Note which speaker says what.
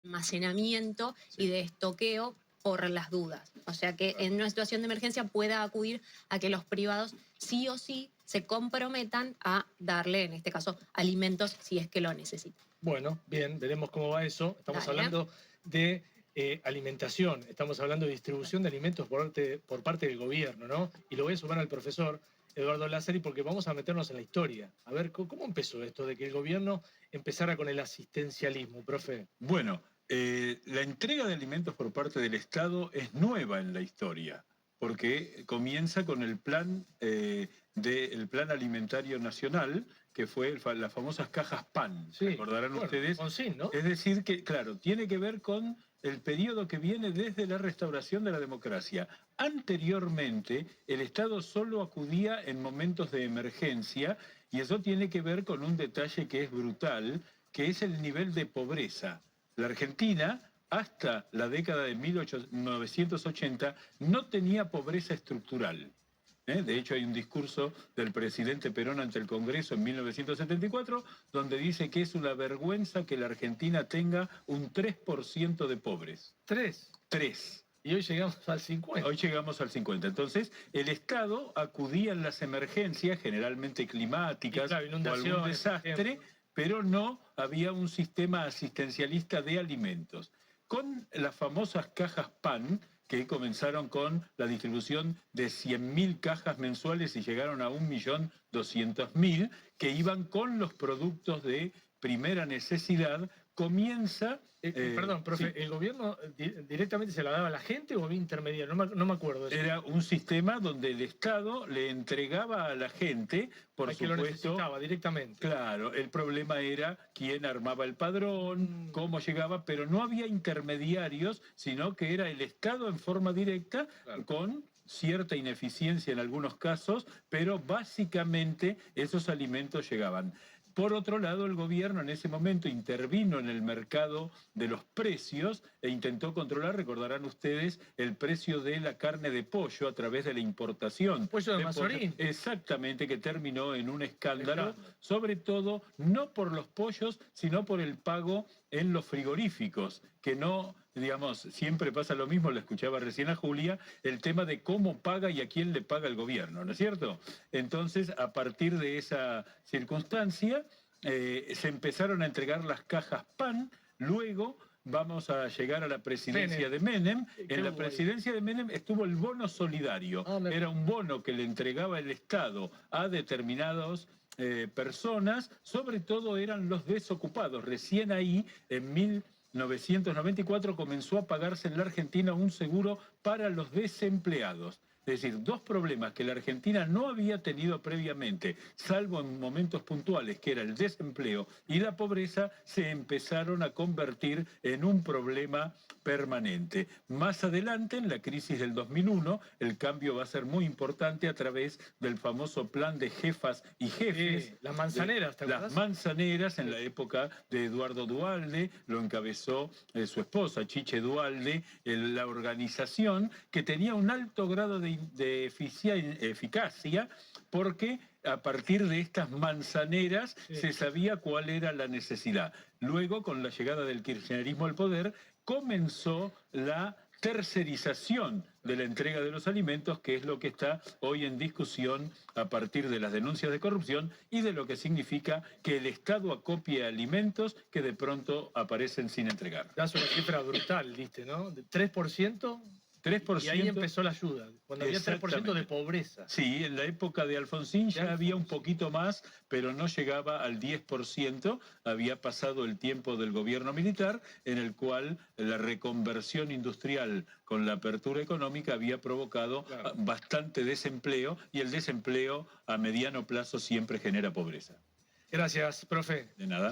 Speaker 1: almacenamiento y de estoqueo por las dudas. O sea que en una situación de emergencia pueda acudir a que los privados sí o sí se comprometan a darle, en este caso, alimentos si es que lo necesitan.
Speaker 2: Bueno, bien, veremos cómo va eso. Estamos
Speaker 1: Dale.
Speaker 2: hablando de alimentación, estamos hablando de distribución de alimentos por parte del gobierno, ¿no? Y lo voy a sumar al profesor Eduardo Lázari porque vamos a meternos en la historia. A ver, ¿cómo empezó esto de que el gobierno empezara con el asistencialismo, profe?
Speaker 3: Bueno, la entrega de alimentos por parte del Estado es nueva en la historia, porque comienza con el plan, el plan alimentario nacional, que fue las famosas cajas PAN,
Speaker 2: Sí,
Speaker 3: recordarán ustedes.
Speaker 2: Alfonsín, ¿no?
Speaker 3: Es decir que, claro, tiene que ver con el periodo que viene desde la restauración de la democracia. Anteriormente, el Estado solo acudía en momentos de emergencia, y eso tiene que ver con un detalle que es brutal, que es el nivel de pobreza. La Argentina, hasta la década de 1980, no tenía pobreza estructural. De hecho, hay un discurso del presidente Perón ante el Congreso en 1974, donde dice que es una vergüenza que la Argentina tenga un 3% de pobres.
Speaker 2: ¿Tres?
Speaker 3: 3.
Speaker 2: Y hoy llegamos al 50.
Speaker 3: Hoy llegamos al 50. Entonces, el Estado acudía en las emergencias, generalmente climáticas,
Speaker 2: claro,
Speaker 3: o algún desastre, pero no había un sistema asistencialista de alimentos. Con las famosas cajas PAN, que comenzaron con la distribución de 100.000 cajas mensuales y llegaron a 1.200.000, que iban con los productos de primera necesidad, comienza...
Speaker 2: perdón, profe,
Speaker 3: sí.
Speaker 2: ¿el gobierno directamente se la daba a la gente o había intermediario? No me acuerdo de eso.
Speaker 3: Era un sistema donde el Estado le entregaba a la gente, por
Speaker 2: que
Speaker 3: supuesto...
Speaker 2: lo necesitaba directamente.
Speaker 3: Claro, el problema era quién armaba el padrón, cómo llegaba, pero no había intermediarios, sino que era el Estado en forma directa, claro, con cierta ineficiencia en algunos casos, pero básicamente esos alimentos llegaban. Por otro lado, el gobierno en ese momento intervino en el mercado de los precios e intentó controlar, recordarán ustedes, el precio de la carne de pollo a través de la importación.
Speaker 2: Pollo de Mazorín.
Speaker 3: Exactamente, que terminó en un escándalo, sobre todo no por los pollos, sino por el pago en los frigoríficos, que no, digamos, siempre pasa lo mismo, lo escuchaba recién a Julia, el tema de cómo paga y a quién le paga el gobierno, ¿no es cierto? Entonces, a partir de esa circunstancia, se empezaron a entregar las cajas PAN, luego vamos a llegar a la presidencia de Menem. En la presidencia de Menem estuvo el bono solidario. Era un bono que le entregaba el Estado a determinados personas, sobre todo eran los desocupados. Recién ahí, en 1994, comenzó a pagarse en la Argentina un seguro para los desempleados. Es decir, dos problemas que la Argentina no había tenido previamente, salvo en momentos puntuales, que era el desempleo y la pobreza, se empezaron a convertir en un problema permanente. Más adelante, en la crisis del 2001, el cambio va a ser muy importante a través del famoso plan de jefas y jefes.
Speaker 2: Las manzaneras, ¿te acuerdas?
Speaker 3: Las manzaneras, en la época de Eduardo Duhalde, lo encabezó su esposa, Chiche Duhalde, la organización, que tenía un alto grado de eficacia, porque a partir de estas manzaneras se sabía cuál era la necesidad. Luego, con la llegada del kirchnerismo al poder, comenzó la tercerización de la entrega de los alimentos, que es lo que está hoy en discusión a partir de las denuncias de corrupción y de lo que significa que el Estado acopie alimentos que de pronto aparecen sin entregar.
Speaker 2: Das una cifra brutal, diste, ¿no? De 3%.
Speaker 3: 3%.
Speaker 2: Y ahí empezó la ayuda, cuando había 3% de pobreza.
Speaker 3: Sí, en la época de Alfonsín ya había un poquito más, pero no llegaba al 10%. Había pasado el tiempo del gobierno militar, en el cual la reconversión industrial con la apertura económica había provocado bastante desempleo, y el desempleo a mediano plazo siempre genera pobreza.
Speaker 2: Gracias, profe.
Speaker 3: De nada.